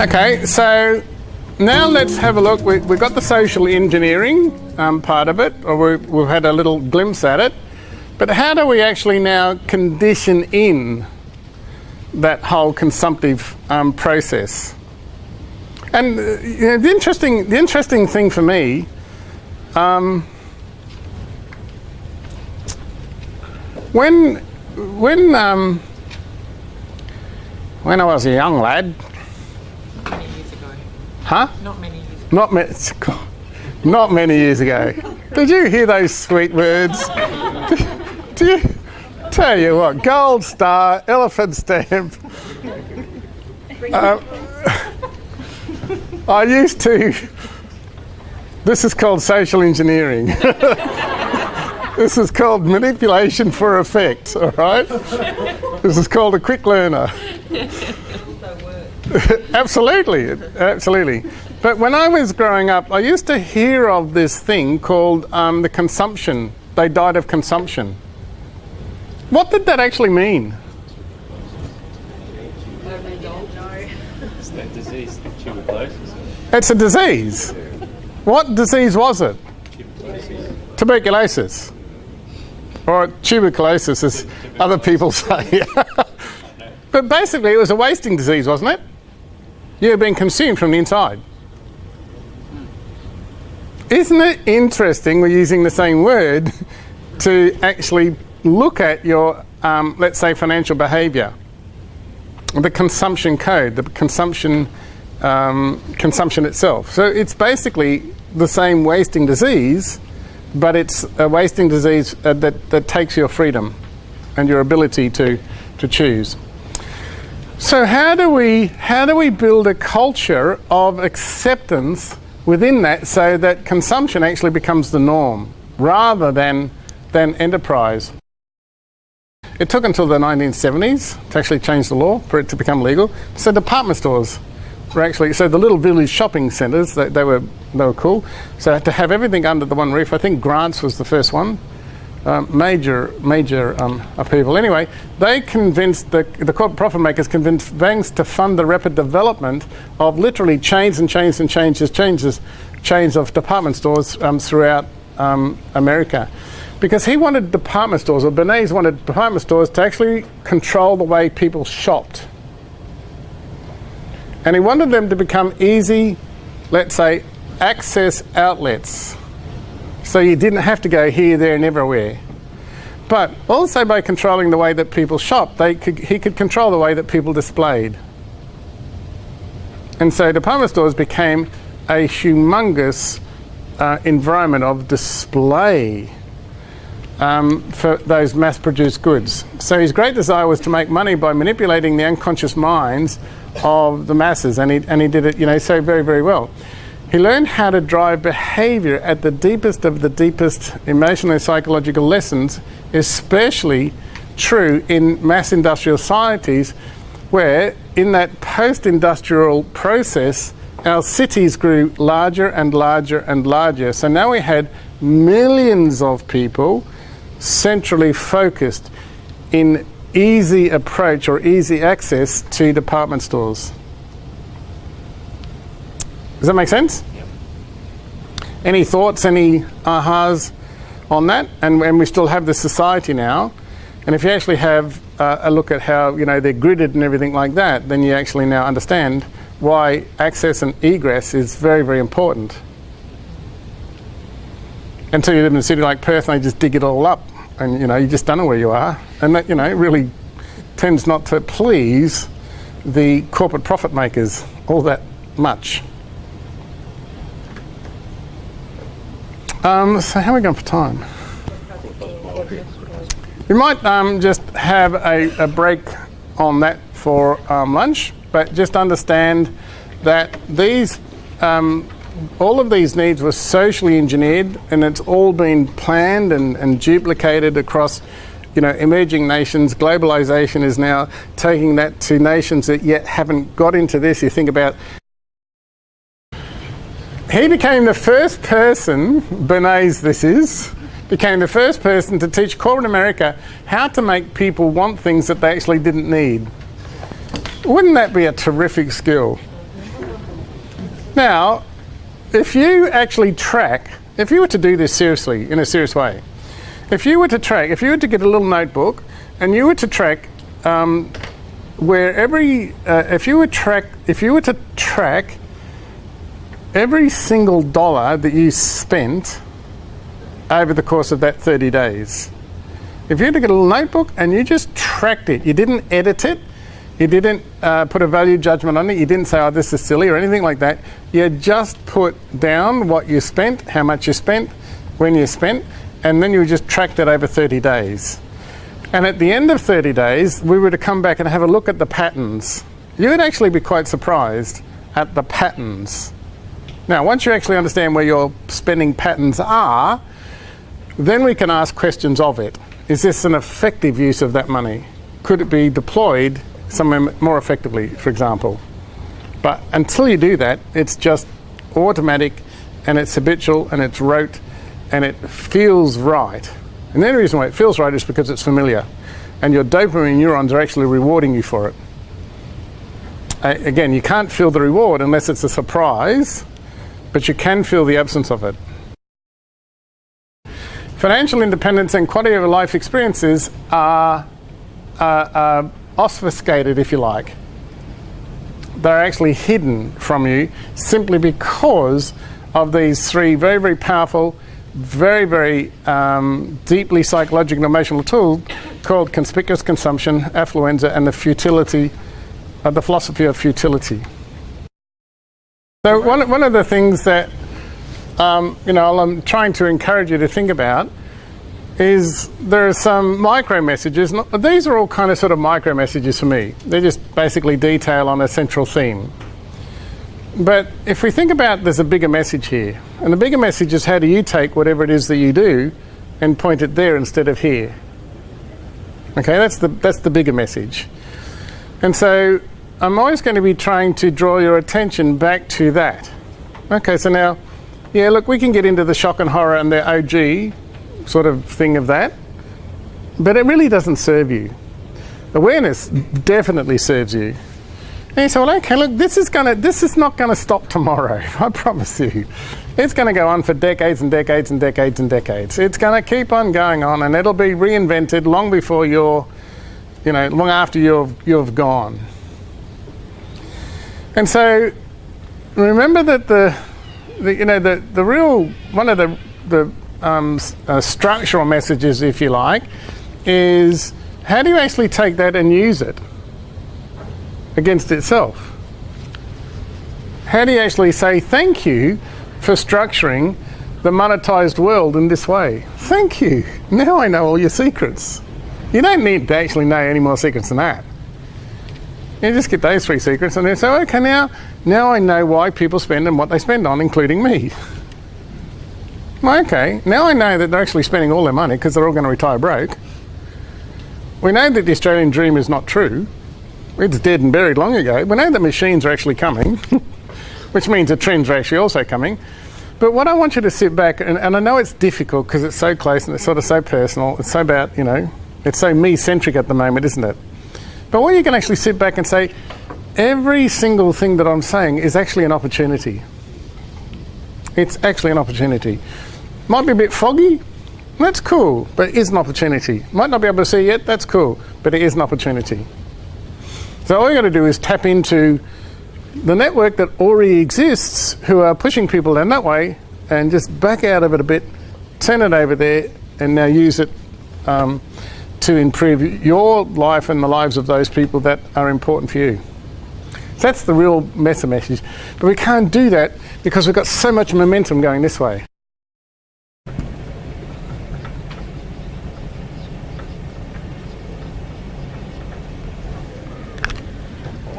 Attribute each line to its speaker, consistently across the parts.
Speaker 1: Okay, so now let's have a look. We've got the social engineering part of it, or we've had a little glimpse at it. But how do we actually now condition in that whole consumptive process? And the interesting thing for me, when I was a young lad.
Speaker 2: Many years ago.
Speaker 1: Huh?
Speaker 2: Not many years ago.
Speaker 1: Not many years ago. Did you hear those sweet words? Do you? Tell you what, gold star, elephant stamp. I used to. This is called social engineering. This is called manipulation for effect, all right? This is called a quick learner. Absolutely, absolutely. But when I was growing up, I used to hear of this thing called the consumption. They died of consumption. What did that actually mean?
Speaker 3: It's that disease, tuberculosis.
Speaker 1: It's a disease. What disease was it? Tuberculosis. Or tuberculosis, as other people say. But basically, it was a wasting disease, wasn't it? You were being consumed from the inside. Isn't it interesting we're using the same word to actually look at your, let's say, financial behaviour? The consumption code, the consumption itself. So it's basically the same wasting disease, but it's a wasting disease that takes your freedom and your ability to choose. So how do we build a culture of acceptance within that, so that consumption actually becomes the norm rather than enterprise? It took until the 1970s to actually change the law for it to become legal. So department stores were actually, so the little village shopping centres, they were cool. So to have everything under the one roof, I think Grants was the first one. Major upheaval. Anyway, they convinced the corporate profit makers convinced banks to fund the rapid development of literally chains of department stores throughout America, because he wanted department stores, or Bernays wanted department stores to actually control the way people shopped, and he wanted them to become easy, let's say, access outlets. So you didn't have to go here, there and everywhere. But also by controlling the way that people shopped, he could control the way that people displayed. And so department stores became a humongous environment of display for those mass-produced goods. So his great desire was to make money by manipulating the unconscious minds of the masses, and he did it, so very, very well. He learned how to drive behaviour at the deepest of the deepest emotional and psychological lessons, especially true in mass industrial societies, where in that post-industrial process, our cities grew larger and larger and larger. So now we had millions of people centrally focused in easy approach or easy access to department stores. Does that make sense?
Speaker 3: Yep.
Speaker 1: Any thoughts, any ahas on that? And we still have this society now. And if you actually have a look at how they're gridded and everything like that, then you actually now understand why access and egress is very, very important. Until you live in a city like Perth and they just dig it all up, and you just don't know where you are, and that really tends not to please the corporate profit makers all that much. So how are we going for time? We might just have a break on that for lunch, but just understand that these all of these needs were socially engineered, and it's all been planned and duplicated across emerging nations. Globalization is now taking that to nations that yet haven't got into this. You think about, he became the first person, Bernays this is, became the first person to teach corporate America how to make people want things that they actually didn't need. Wouldn't that be a terrific skill? Now, if you actually track, if you were to do this seriously, in a serious way, if you were to get a little notebook and you were to track if you were to track every single dollar that you spent over the course of that 30 days. If you had to get a little notebook and you just tracked it, you didn't edit it, you didn't put a value judgment on it, you didn't say, oh, this is silly or anything like that, you just put down what you spent, how much you spent, when you spent, and then you just track that over 30 days. And at the end of 30 days, we were to come back and have a look at the patterns. You would actually be quite surprised at the patterns. Now, once you actually understand where your spending patterns are, then we can ask questions of it. Is this an effective use of that money? Could it be deployed somewhere more effectively, for example? But until you do that, it's just automatic and it's habitual and it's rote and it feels right. And the only reason why it feels right is because it's familiar and your dopamine neurons are actually rewarding you for it. Again, you can't feel the reward unless it's a surprise, but you can feel the absence of it. Financial independence and quality of life experiences are obfuscated, if you like. They're actually hidden from you simply because of these three very, very powerful, very, very deeply psychological and emotional tools called conspicuous consumption, affluenza, and the philosophy of futility. So one of the things that I'm trying to encourage you to think about is there are some micro messages. These are all kind of sort of micro messages for me. They're just basically detail on a central theme. But if we think about, there's a bigger message here, and the bigger message is how do you take whatever it is that you do and point it there instead of here. Okay, that's the bigger message. And so I'm always going to be trying to draw your attention back to that. Okay, so now, yeah, look, we can get into the shock and horror and the OG sort of thing of that, but it really doesn't serve you. Awareness definitely serves you. And you say, well, okay, look, this is not going to stop tomorrow. I promise you. It's going to go on for decades and decades and decades and decades. It's going to keep on going on, and it'll be reinvented long before long after you've gone. And so, remember that the real one of the structural messages, if you like, is how do you actually take that and use it against itself? How do you actually say thank you for structuring the monetized world in this way? Thank you. Now I know all your secrets. You don't need to actually know any more secrets than that. You just get those 3 secrets and then say, okay, now I know why people spend and what they spend on, including me. Okay, now I know that they're actually spending all their money because they're all going to retire broke. We know that the Australian dream is not true. It's dead and buried long ago. We know that machines are actually coming, which means the trends are actually also coming. But what I want you to sit back, and I know it's difficult because it's so close and it's sort of so personal. It's so about, it's so me-centric at the moment, isn't it? But what you can actually sit back and say, every single thing that I'm saying is actually an opportunity. It's actually an opportunity. Might be a bit foggy, that's cool, but it is an opportunity. Might not be able to see yet, that's cool, but it is an opportunity. So all you got to do is tap into the network that already exists who are pushing people down that way and just back out of it a bit, turn it over there, and now use it to improve your life and the lives of those people that are important for you. So that's the real meta message. But we can't do that because we've got so much momentum going this way.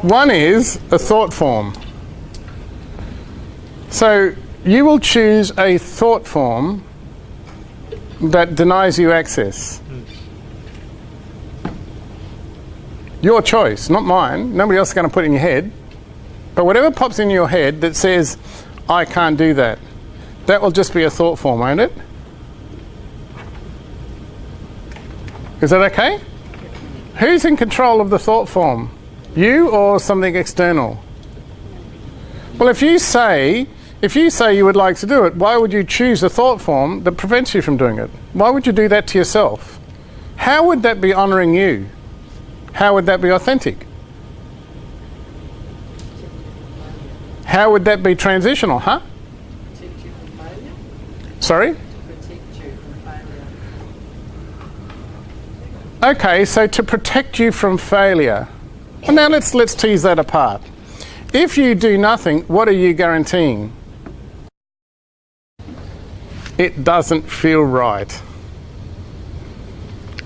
Speaker 1: One is a thought form. So you will choose a thought form that denies you access. Your choice, not mine. Nobody else is going to put it in your head. But whatever pops in your head that says, I can't do that, that will just be a thought form, won't it? Is that okay? Who's in control of the thought form? You or something external? Well, if you say you would like to do it, why would you choose a thought form that prevents you from doing it? Why would you do that to yourself? How would that be honouring you? How would that be authentic? How would that be transitional, huh?
Speaker 2: Protect you from failure.
Speaker 1: Sorry?
Speaker 2: Protect you from failure.
Speaker 1: Okay, so to protect you from failure. Well, now let's tease that apart. If you do nothing, what are you guaranteeing? It doesn't feel right.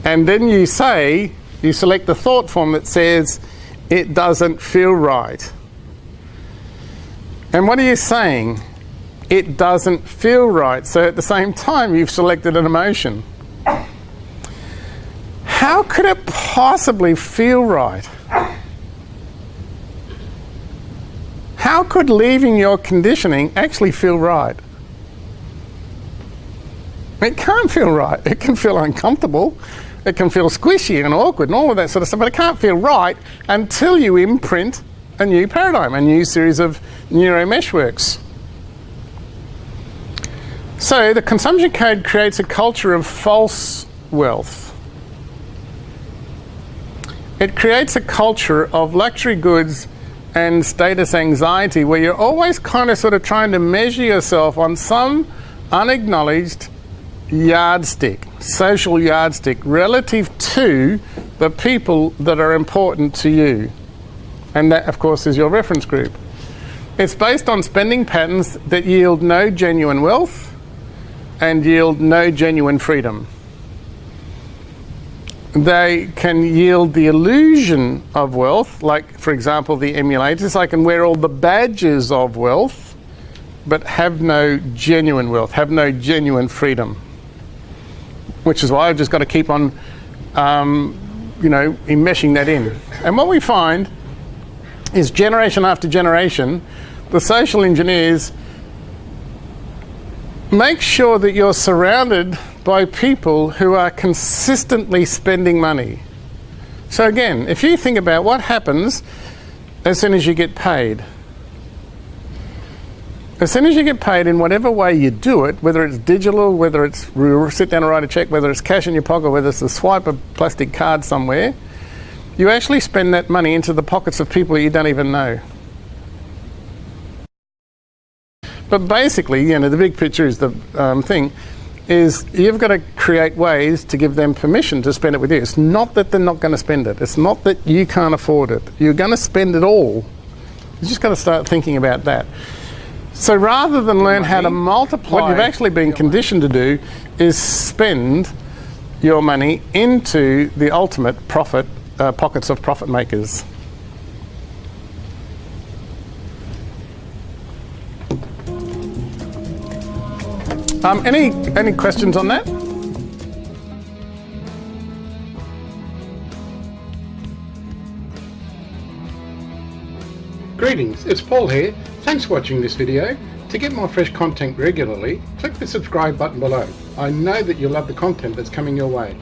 Speaker 1: And then you select the thought form that says, it doesn't feel right. And what are you saying? It doesn't feel right. So at the same time, you've selected an emotion. How could it possibly feel right? How could leaving your conditioning actually feel right? It can't feel right. It can feel uncomfortable. It can feel squishy and awkward and all of that sort of stuff, but it can't feel right until you imprint a new paradigm, a new series of neuromeshworks. So the consumption code creates a culture of false wealth. It creates a culture of luxury goods and status anxiety where you're always kind of sort of trying to measure yourself on some unacknowledged yardstick, social yardstick, relative to the people that are important to you. And that, of course, is your reference group. It's based on spending patterns that yield no genuine wealth and yield no genuine freedom. They can yield the illusion of wealth, like, for example, the emulators. I can wear all the badges of wealth, but have no genuine wealth, have no genuine freedom. Which is why I've just got to keep on, enmeshing that in. And what we find is generation after generation, the social engineers make sure that you're surrounded by people who are consistently spending money. So again, if you think about what happens as soon as you get paid. As soon as you get paid in whatever way you do it, whether it's digital, whether it's sit down and write a check, whether it's cash in your pocket, whether it's a swipe a plastic card somewhere, you actually spend that money into the pockets of people you don't even know. But basically, the big picture is the thing, is you've got to create ways to give them permission to spend it with you. It's not that they're not going to spend it. It's not that you can't afford it. You're going to spend it all. You just got to start thinking about that. So rather than learn how to multiply, what you've actually been conditioned to do is spend your money into the ultimate profit pockets of profit makers. Any questions on that? Greetings, it's Paul here. Thanks for watching this video. To get more fresh content regularly, click the subscribe button below. I know that you'll love the content that's coming your way.